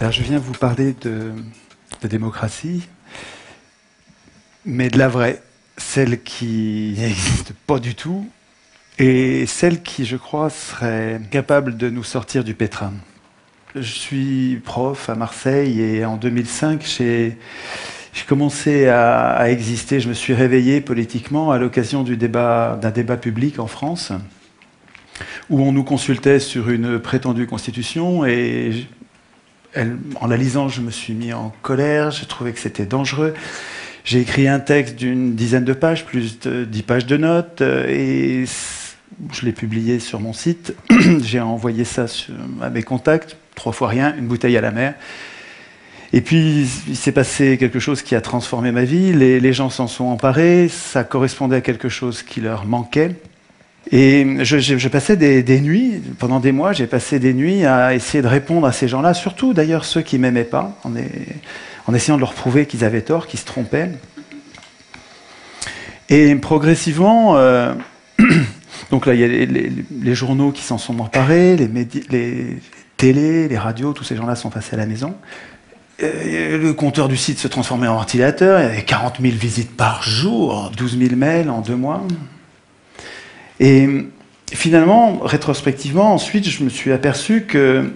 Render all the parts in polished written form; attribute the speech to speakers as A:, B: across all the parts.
A: Alors, je viens vous parler de démocratie, mais de la vraie, celle qui n'existe pas du tout, et celle qui, je crois, serait capable de nous sortir du pétrin. Je suis prof à Marseille et en 2005, j'ai commencé à exister. Je me suis réveillé politiquement à l'occasion d'un débat public en France où on nous consultait sur une prétendue constitution et en la lisant, je me suis mis en colère, j'ai trouvé que c'était dangereux. J'ai écrit un texte d'une dizaine de pages, plus de 10 pages de notes, et je l'ai publié sur mon site. J'ai envoyé ça à mes contacts, 3 fois rien, une bouteille à la mer. Et puis, il s'est passé quelque chose qui a transformé ma vie. Les gens s'en sont emparés, ça correspondait à quelque chose qui leur manquait. Et je passais des nuits, pendant des mois, j'ai passé des nuits à essayer de répondre à ces gens-là, surtout d'ailleurs ceux qui ne m'aimaient pas, en essayant de leur prouver qu'ils avaient tort, qu'ils se trompaient. Et progressivement, donc là, il y a les journaux qui s'en sont emparés, les télés, les radios, tous ces gens-là sont passés à la maison. Le compteur du site se transformait en ventilateur, il y avait 40 000 visites par jour, 12 000 mails en 2 mois. Et finalement, rétrospectivement, ensuite, je me suis aperçu que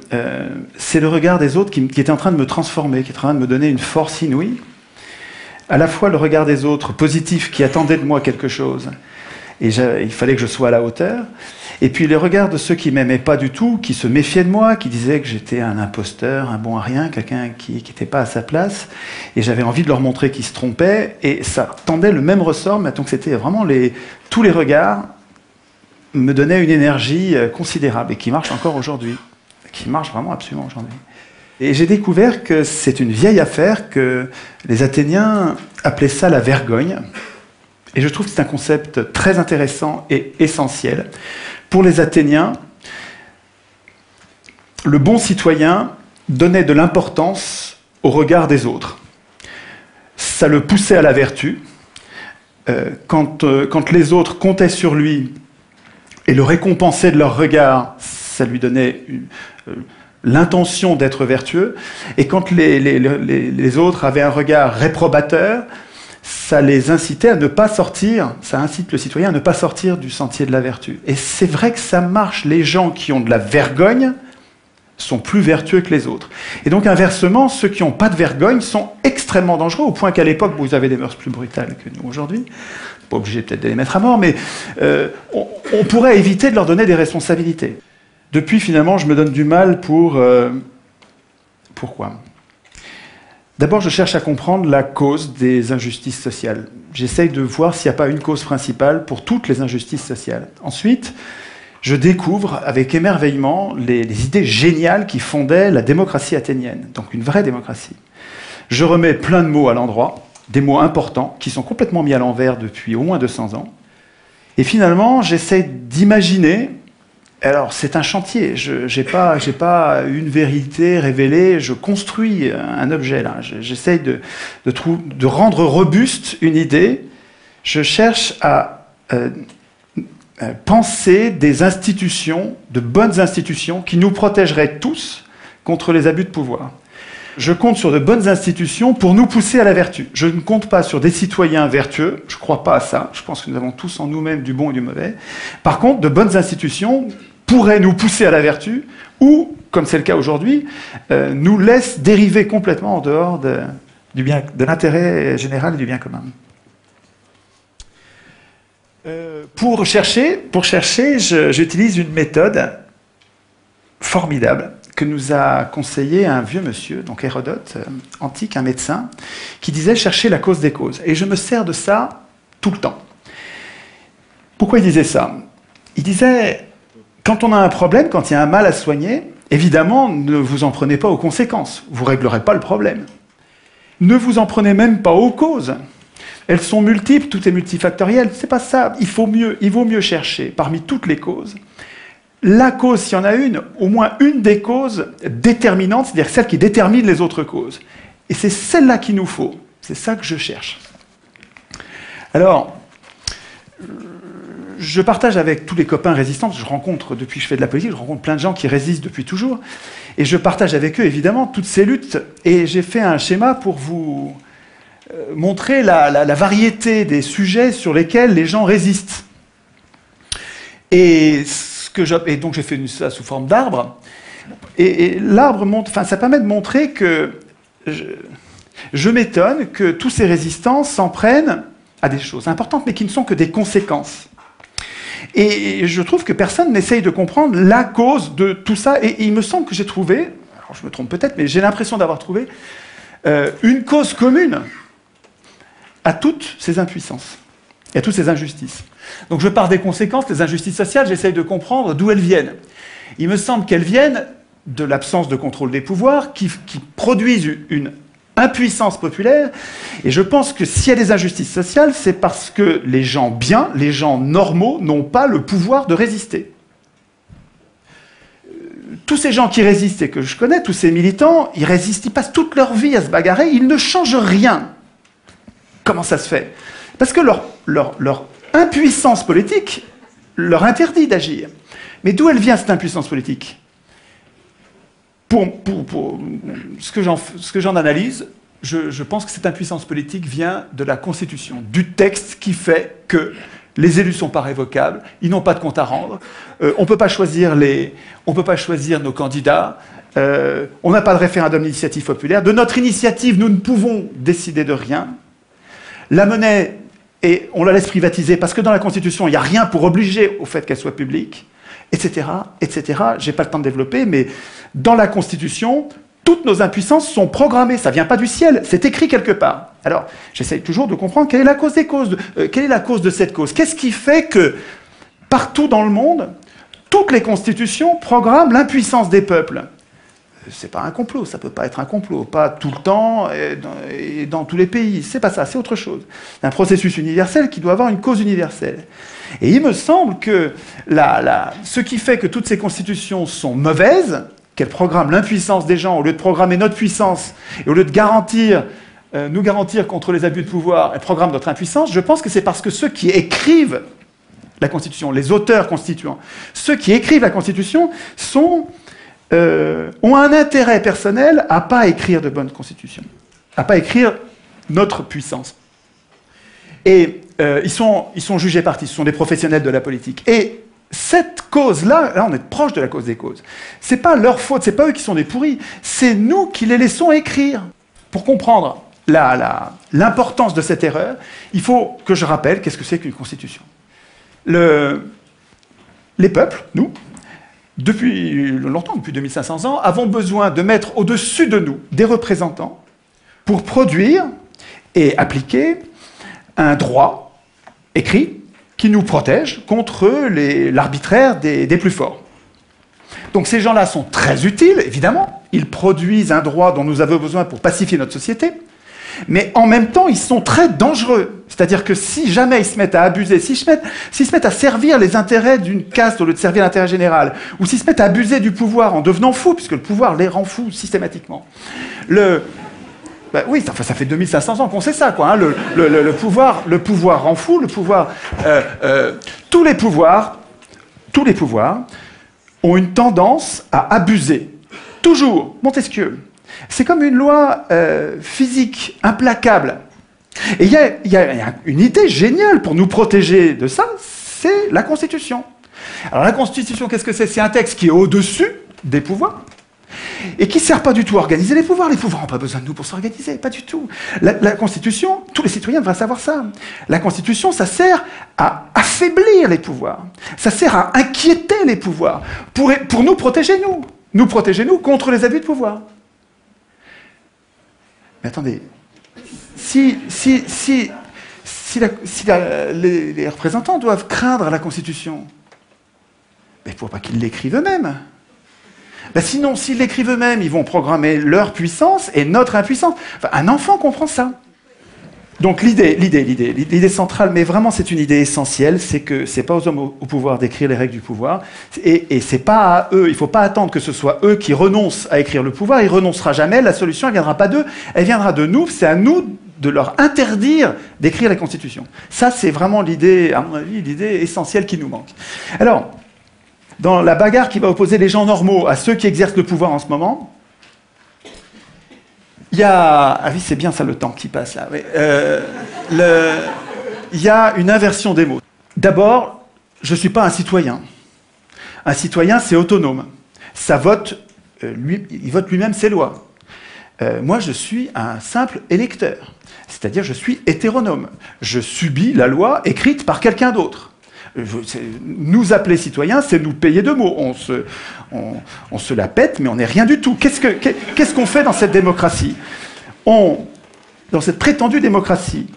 A: c'est le regard des autres qui était en train de me transformer, qui était en train de me donner une force inouïe. À la fois le regard des autres, positif, qui attendaient de moi quelque chose, et il fallait que je sois à la hauteur. Et puis les regards de ceux qui ne m'aimaient pas du tout, qui se méfiaient de moi, qui disaient que j'étais un imposteur, un bon à rien, quelqu'un qui n'était pas à sa place. Et j'avais envie de leur montrer qu'ils se trompaient. Et ça tendait le même ressort, mais donc c'était vraiment tous les regards me donnaient une énergie considérable et qui marche encore aujourd'hui. Qui marche vraiment absolument aujourd'hui. Et j'ai découvert que c'est une vieille affaire, que les Athéniens appelaient ça la vergogne. Et je trouve que c'est un concept très intéressant et essentiel. Pour les Athéniens, le bon citoyen donnait de l'importance au regard des autres. Ça le poussait à la vertu. Quand les autres comptaient sur lui et le récompensaient de leur regard, ça lui donnait l'intention d'être vertueux. Et quand les autres avaient un regard réprobateur, ça les incitait à ne pas sortir, ça incite le citoyen à ne pas sortir du sentier de la vertu. Et c'est vrai que ça marche. Les gens qui ont de la vergogne sont plus vertueux que les autres. Et donc inversement, ceux qui n'ont pas de vergogne sont extrêmement dangereux, au point qu'à l'époque, vous avez des mœurs plus brutales que nous aujourd'hui, pas obligé peut-être de les mettre à mort, mais on pourrait éviter de leur donner des responsabilités. Depuis, finalement, je me donne du mal pour... Pourquoi ? D'abord, je cherche à comprendre la cause des injustices sociales. J'essaye de voir s'il n'y a pas une cause principale pour toutes les injustices sociales. Ensuite, je découvre avec émerveillement les idées géniales qui fondaient la démocratie athénienne, donc une vraie démocratie. Je remets plein de mots à l'endroit, des mots importants qui sont complètement mis à l'envers depuis au moins 200 ans. Et finalement, j'essaye d'imaginer... Alors, c'est un chantier. Je n'ai pas une vérité révélée. Je construis un objet, là. J'essaye de rendre robuste une idée. Je cherche à penser des institutions, de bonnes institutions, qui nous protégeraient tous contre les abus de pouvoir. Je compte sur de bonnes institutions pour nous pousser à la vertu. Je ne compte pas sur des citoyens vertueux. Je ne crois pas à ça. Je pense que nous avons tous en nous-mêmes du bon et du mauvais. Par contre, de bonnes institutions pourraient nous pousser à la vertu ou, comme c'est le cas aujourd'hui, nous laissent dériver complètement en dehors de l'intérêt général et du bien commun. Pour chercher, j'utilise une méthode formidable que nous a conseillé un vieux monsieur, donc Hérodote, antique, un médecin, qui disait « chercher la cause des causes ». Et je me sers de ça tout le temps. Pourquoi il disait ça ? Il disait, quand on a un problème, quand il y a un mal à soigner, évidemment, ne vous en prenez pas aux conséquences. Vous ne réglerez pas le problème. Ne vous en prenez même pas aux causes. Elles sont multiples, tout est multifactoriel. C'est pas ça. Il vaut mieux chercher parmi toutes les causes la cause, s'il y en a une, au moins une des causes déterminantes, c'est-à-dire celle qui détermine les autres causes. Et c'est celle-là qu'il nous faut. C'est ça que je cherche. Alors, je partage avec tous les copains résistants, je rencontre, depuis que je fais de la politique, je rencontre plein de gens qui résistent depuis toujours, et je partage avec eux, évidemment, toutes ces luttes, et j'ai fait un schéma pour vous montrer la variété des sujets sur lesquels les gens résistent. Et donc j'ai fait ça sous forme d'arbre, et l'arbre montre, enfin, ça permet de montrer que je m'étonne que tous ces résistants s'en prennent à des choses importantes, mais qui ne sont que des conséquences. Et je trouve que personne n'essaye de comprendre la cause de tout ça, et il me semble que j'ai trouvé, alors je me trompe peut-être, mais j'ai l'impression d'avoir trouvé une cause commune à toutes ces impuissances, et à toutes ces injustices. Donc je pars des conséquences, les injustices sociales, j'essaye de comprendre d'où elles viennent. Il me semble qu'elles viennent de l'absence de contrôle des pouvoirs qui produisent une impuissance populaire, et je pense que s'il y a des injustices sociales, c'est parce que les gens bien, les gens normaux, n'ont pas le pouvoir de résister. Tous ces gens qui résistent et que je connais, tous ces militants, ils résistent, ils passent toute leur vie à se bagarrer, ils ne changent rien. Comment ça se fait? Parce que leur impuissance politique leur interdit d'agir. Mais d'où elle vient, cette impuissance politique? Pour ce que j'en analyse, je pense que cette impuissance politique vient de la Constitution, du texte qui fait que les élus ne sont pas révocables, ils n'ont pas de compte à rendre, on ne peut pas choisir nos candidats, on n'a pas de référendum d'initiative populaire, de notre initiative, nous ne pouvons décider de rien. La monnaie, on la laisse privatiser parce que dans la Constitution, il n'y a rien pour obliger au fait qu'elle soit publique, etc., etc. Je n'ai pas le temps de développer, mais dans la Constitution, toutes nos impuissances sont programmées. Ça ne vient pas du ciel, c'est écrit quelque part. Alors, j'essaye toujours de comprendre quelle est la cause des causes, quelle est la cause de cette cause. Qu'est-ce qui fait que, partout dans le monde, toutes les constitutions programment l'impuissance des peuples? C'est pas un complot, ça peut pas être un complot, pas tout le temps et dans tous les pays. C'est pas ça, c'est autre chose. C'est un processus universel qui doit avoir une cause universelle. Et il me semble que ce qui fait que toutes ces constitutions sont mauvaises, qu'elles programment l'impuissance des gens, au lieu de programmer notre puissance, et au lieu de nous garantir contre les abus de pouvoir, elles programment notre impuissance, je pense que c'est parce que ceux qui écrivent la Constitution, les auteurs constituants, ceux qui écrivent la Constitution ont un intérêt personnel à ne pas écrire de bonnes constitutions, à ne pas écrire notre puissance. Et ils sont jugés partis, ce sont des professionnels de la politique. Et cette cause-là, là on est proche de la cause des causes, c'est pas leur faute, c'est pas eux qui sont des pourris, c'est nous qui les laissons écrire. Pour comprendre l'importance de cette erreur, il faut que je rappelle qu'est-ce que c'est qu'une constitution. Les peuples, nous, depuis longtemps, depuis 2500 ans, avons besoin de mettre au-dessus de nous des représentants pour produire et appliquer un droit écrit qui nous protège contre l'arbitraire des plus forts. Donc ces gens-là sont très utiles, évidemment. Ils produisent un droit dont nous avons besoin pour pacifier notre société. Mais en même temps, ils sont très dangereux. C'est-à-dire que si jamais ils se mettent à abuser, s'ils se mettent à servir les intérêts d'une caste au lieu de servir l'intérêt général, ou s'ils se mettent à abuser du pouvoir en devenant fous, puisque le pouvoir les rend fous systématiquement. Oui, ça fait 2500 ans qu'on sait ça, quoi. Hein. Le pouvoir rend fou, tous les pouvoirs ont une tendance à abuser. Toujours. Montesquieu. C'est comme une loi physique implacable. Et il y a une idée géniale pour nous protéger de ça, c'est la Constitution. Alors la Constitution, qu'est-ce que c'est? C'est un texte qui est au-dessus des pouvoirs et qui ne sert pas du tout à organiser les pouvoirs. Les pouvoirs n'ont pas besoin de nous pour s'organiser, pas du tout. La Constitution, tous les citoyens devraient savoir ça. La Constitution, ça sert à affaiblir les pouvoirs. Ça sert à inquiéter les pouvoirs pour nous protéger, nous. Nous protéger, nous, contre les abus de pouvoir. Mais attendez, si les représentants doivent craindre la Constitution, il ne faut pas qu'ils l'écrivent eux-mêmes. Sinon, s'ils l'écrivent eux-mêmes, ils vont programmer leur puissance et notre impuissance. Enfin, un enfant comprend ça. Donc l'idée centrale, mais vraiment c'est une idée essentielle, c'est que c'est pas aux hommes au pouvoir d'écrire les règles du pouvoir, et c'est pas à eux, il faut pas attendre que ce soit eux qui renoncent à écrire le pouvoir, il renoncera jamais, la solution elle viendra pas d'eux, elle viendra de nous, c'est à nous de leur interdire d'écrire la Constitution. Ça, c'est vraiment l'idée, à mon avis, l'idée essentielle qui nous manque. Alors, dans la bagarre qui va opposer les gens normaux à ceux qui exercent le pouvoir en ce moment, il y a... Ah oui, c'est bien ça, le temps qui passe là. Oui. Il y a une inversion des mots. D'abord, je ne suis pas un citoyen. Un citoyen, c'est autonome. Ça vote, il vote lui-même ses lois. Moi, je suis un simple électeur. C'est-à-dire, je suis hétéronome. Je subis la loi écrite par quelqu'un d'autre. Nous appeler citoyens, c'est nous payer de mots. On se la pète, mais on n'est rien du tout. Qu'est-ce qu'on fait dans cette démocratie? Dans cette prétendue démocratie,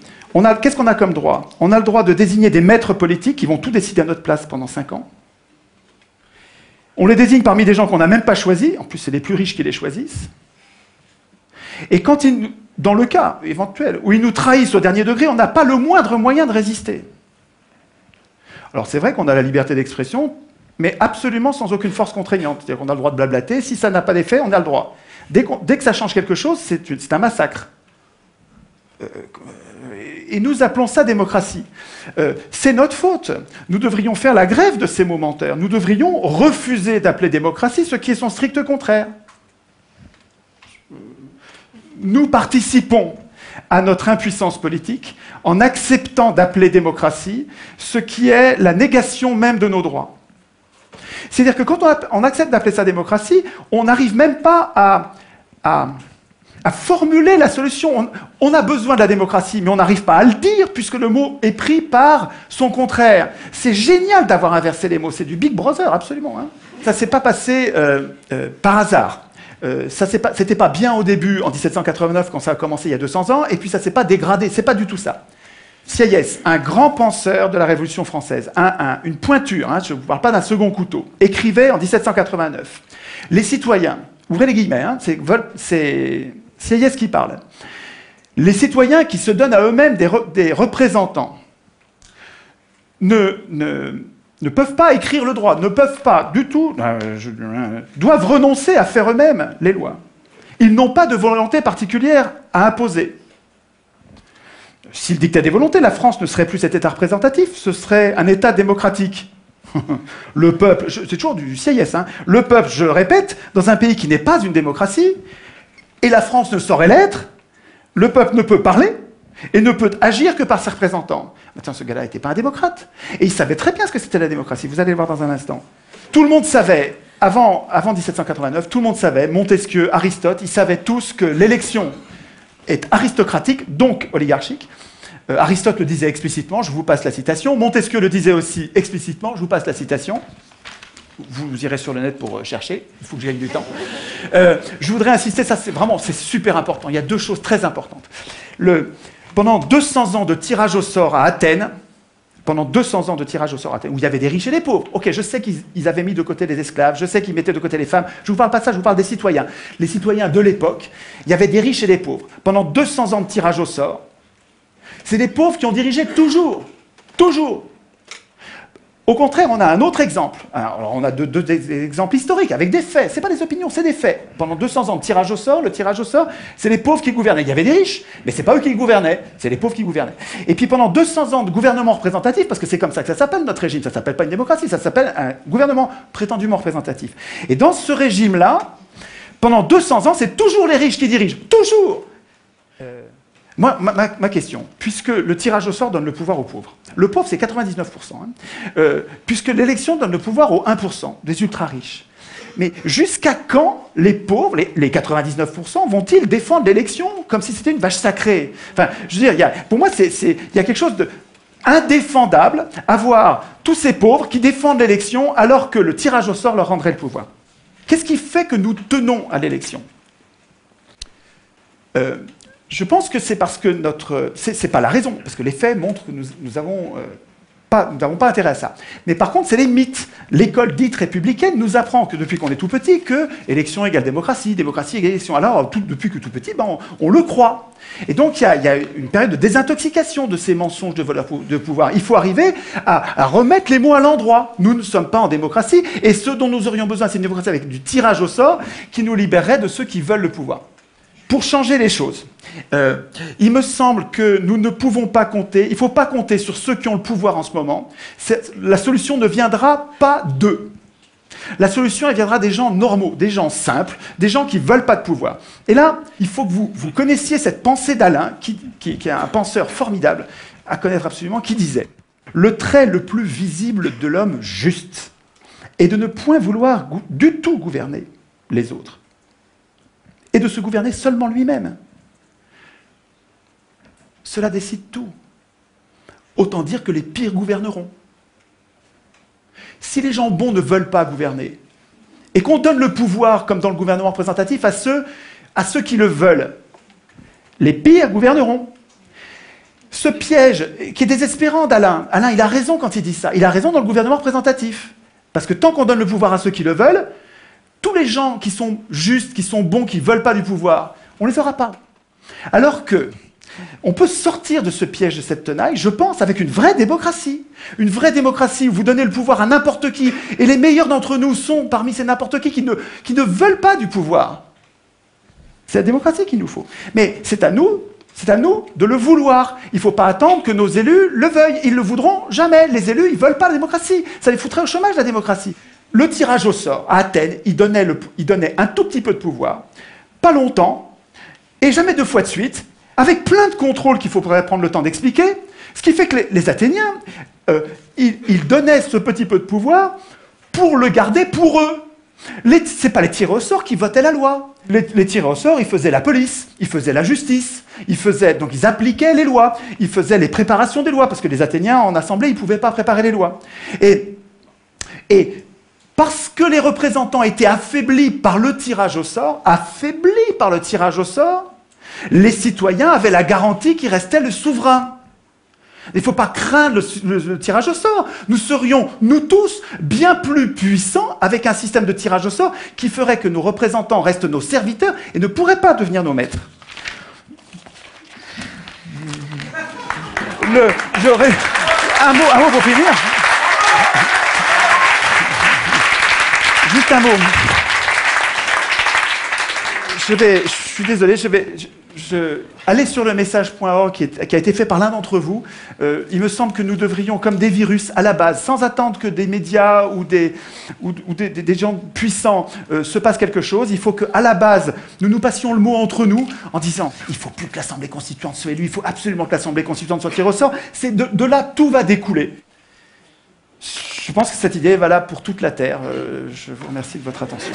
A: qu'est-ce qu'on a comme droit? On a le droit de désigner des maîtres politiques qui vont tout décider à notre place pendant 5 ans. On les désigne parmi des gens qu'on n'a même pas choisis. En plus, c'est les plus riches qui les choisissent. Et quand dans le cas éventuel où ils nous trahissent au dernier degré, on n'a pas le moindre moyen de résister. Alors c'est vrai qu'on a la liberté d'expression, mais absolument sans aucune force contraignante. C'est-à-dire qu'on a le droit de blablater, si ça n'a pas d'effet, on a le droit. Dès que ça change quelque chose, c'est un massacre. Et nous appelons ça démocratie. C'est notre faute. Nous devrions faire la grève de ces momentaires. Nous devrions refuser d'appeler démocratie ce qui est son strict contraire. Nous participons à notre impuissance politique en acceptant d'appeler démocratie ce qui est la négation même de nos droits. C'est-à-dire que quand on accepte d'appeler ça démocratie, on n'arrive même pas à formuler la solution. On a besoin de la démocratie, mais on n'arrive pas à le dire puisque le mot est pris par son contraire. C'est génial d'avoir inversé les mots. C'est du Big Brother, absolument. Hein. Ça ne s'est pas passé par hasard. C'était pas bien au début, en 1789, quand ça a commencé il y a 200 ans, et puis ça s'est pas dégradé. C'est pas du tout ça. Sieyès, un grand penseur de la Révolution française, une pointure, hein, je ne vous parle pas d'un second couteau, écrivait en 1789. Les citoyens, ouvrez les guillemets, hein, c'est Sieyès qui parle. Les citoyens qui se donnent à eux-mêmes des représentants ne peuvent pas écrire le droit, ne peuvent pas du tout, doivent renoncer à faire eux-mêmes les lois. Ils n'ont pas de volonté particulière à imposer. S'ils dictaient des volontés, la France ne serait plus cet État représentatif, ce serait un État démocratique. Le peuple, c'est toujours du Sieyès, hein, le peuple, je le répète, dans un pays qui n'est pas une démocratie, et la France ne saurait l'être, le peuple ne peut parler, et ne peut agir que par ses représentants. Tiens, ce gars-là n'était pas un démocrate. Et il savait très bien ce que c'était la démocratie. Vous allez le voir dans un instant. Tout le monde savait, avant 1789, tout le monde savait, Montesquieu, Aristote, ils savaient tous que l'élection est aristocratique, donc oligarchique. Aristote le disait explicitement, je vous passe la citation. Montesquieu le disait aussi explicitement, je vous passe la citation. Vous irez sur le net pour chercher, il faut que je gagne du temps. Je voudrais insister, ça c'est super important. Il y a 2 choses très importantes. Pendant 200 ans de tirage au sort à Athènes, où il y avait des riches et des pauvres. Ok, je sais qu'ils avaient mis de côté les esclaves, je sais qu'ils mettaient de côté les femmes. Je ne vous parle pas de ça, je vous parle des citoyens. Les citoyens de l'époque, il y avait des riches et des pauvres. Pendant 200 ans de tirage au sort, c'est les pauvres qui ont dirigé toujours. Toujours. Au contraire, on a un autre exemple. Alors, on a deux exemples historiques, avec des faits. Ce n'est pas des opinions, c'est des faits. Pendant 200 ans de tirage au sort, le tirage au sort, c'est les pauvres qui gouvernaient. Il y avait des riches, mais ce n'est pas eux qui gouvernaient, c'est les pauvres qui gouvernaient. Et puis pendant 200 ans de gouvernement représentatif, parce que c'est comme ça que ça s'appelle notre régime, ça ne s'appelle pas une démocratie, ça s'appelle un gouvernement prétendument représentatif. Et dans ce régime-là, pendant 200 ans, c'est toujours les riches qui dirigent. Toujours. Moi, ma question, puisque le tirage au sort donne le pouvoir aux pauvres, le pauvre c'est 99%, hein, puisque l'élection donne le pouvoir aux 1%, des ultra-riches, mais jusqu'à quand les pauvres, les 99%, vont-ils défendre l'élection comme si c'était une vache sacrée? Enfin, je veux dire, pour moi, il y a quelque chose d'indéfendable à voir tous ces pauvres qui défendent l'élection alors que le tirage au sort leur rendrait le pouvoir. Qu'est-ce qui fait que nous tenons à l'élection? Je pense que c'est parce que c'est pas la raison, parce que les faits montrent que nous n'avons pas intérêt à ça. Mais par contre, c'est les mythes. L'école dite républicaine nous apprend que depuis qu'on est tout petit, que élection égale démocratie, démocratie égale élection. Alors, depuis que tout petit, on le croit. Et donc, il y a une période de désintoxication de ces mensonges de pouvoir. Il faut arriver à remettre les mots à l'endroit. Nous ne sommes pas en démocratie, et ce dont nous aurions besoin, c'est une démocratie avec du tirage au sort qui nous libérerait de ceux qui veulent le pouvoir. pour changer les choses, il me semble que nous ne pouvons pas compter, il ne faut pas compter sur ceux qui ont le pouvoir en ce moment. La solution ne viendra pas d'eux. La solution, elle viendra des gens normaux, des gens simples, des gens qui ne veulent pas de pouvoir. Et là, il faut que vous connaissiez cette pensée d'Alain, qui est un penseur formidable, à connaître absolument, qui disait « Le trait le plus visible de l'homme juste est de ne point vouloir du tout gouverner les autres, et de se gouverner seulement lui-même. Cela décide tout. Autant dire que les pires gouverneront. Si les gens bons ne veulent pas gouverner, et qu'on donne le pouvoir, comme dans le gouvernement représentatif, à ceux qui le veulent, les pires gouverneront. Ce piège qui est désespérant d'Alain, Alain, il a raison quand il dit ça, il a raison dans le gouvernement représentatif. Parce que tant qu'on donne le pouvoir à ceux qui le veulent, tous les gens qui sont justes, qui sont bons, qui ne veulent pas du pouvoir, on ne les aura pas. Alors que on peut sortir de ce piège de cette tenaille, je pense, avec une vraie démocratie. Une vraie démocratie où vous donnez le pouvoir à n'importe qui, et les meilleurs d'entre nous sont parmi ces n'importe qui ne veulent pas du pouvoir. C'est la démocratie qu'il nous faut. Mais c'est à nous de le vouloir. Il ne faut pas attendre que nos élus le veuillent. Ils ne le voudront jamais. Les élus, ils ne veulent pas la démocratie. Ça les foutrait au chômage, la démocratie. Le tirage au sort, à Athènes, il donnait un tout petit peu de pouvoir, pas longtemps, et jamais 2 fois de suite, avec plein de contrôles qu'il faudrait prendre le temps d'expliquer, ce qui fait que les Athéniens, ils donnaient ce petit peu de pouvoir pour le garder pour eux. Ce n'est pas les tirés au sort qui votaient la loi. Les tirés au sort, ils faisaient la police, ils faisaient la justice, donc ils appliquaient les lois, ils faisaient les préparations des lois, parce que les Athéniens, en assemblée, ils ne pouvaient pas préparer les lois. Et parce que les représentants étaient affaiblis par le tirage au sort, les citoyens avaient la garantie qu'il restait le souverain. Il ne faut pas craindre le tirage au sort. Nous serions, nous tous, bien plus puissants avec un système de tirage au sort qui ferait que nos représentants restent nos serviteurs et ne pourraient pas devenir nos maîtres. Un mot pour finir. Juste un mot. Je suis désolé, allez sur le message.org qui a été fait par l'un d'entre vous. Il me semble que nous devrions, comme des virus, à la base, sans attendre que des médias ou des gens puissants se passent quelque chose, il faut qu'à la base, nous passions le mot entre nous en disant « il ne faut plus que l'Assemblée constituante soit élue, il faut absolument que l'Assemblée constituante soit tirée au sort ». De là, tout va découler. Je pense que cette idée est valable pour toute la Terre. Je vous remercie de votre attention.